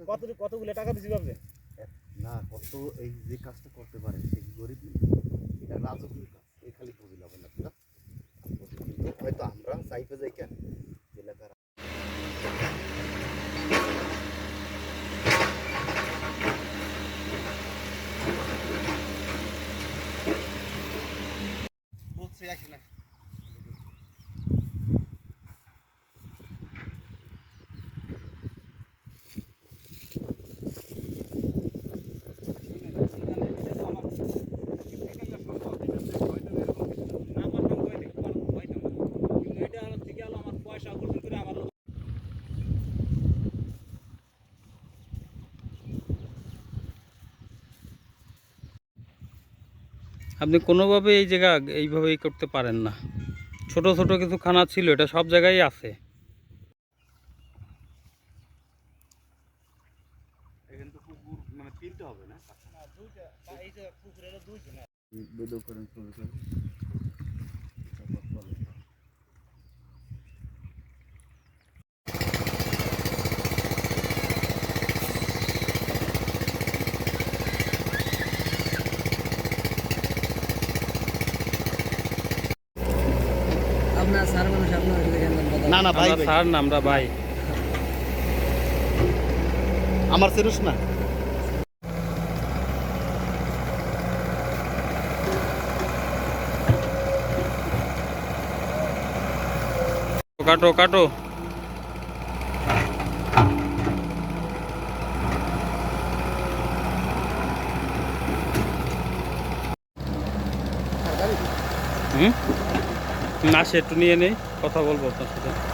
কতগুলো টাকা দিছি ভাবছেন? না, কত এই যে কাজটা করতে পারে সে গরিব নেই, এটা রাজকীয় কাজ, এই খালি ফজিল হবে না পুরা। কিন্তু হয়তো আমরা চাইতে যাই কেন এলাকার বলছি আসি না। আপনি কোনোভাবে এই জায়গা এইভাবে করতে পারেন না। ছোট ছোট কিছু খানা ছিল, এটা সব জায়গায় আছে। এখানে তো পুকুর মানে তিনটা হবে না, দুইটা এই যে পুকুরের দুইটা না। বেদও করেন শুরু করেন। আপনার স্যার মানুষ আপনার না না ভাই, আমরা স্যার না, আমরা ভাই। আমার চেরুস না। কাটো কাটো। হুম, না সে একটু নিয়ে নেই, কথা বলবো আপনার সাথে।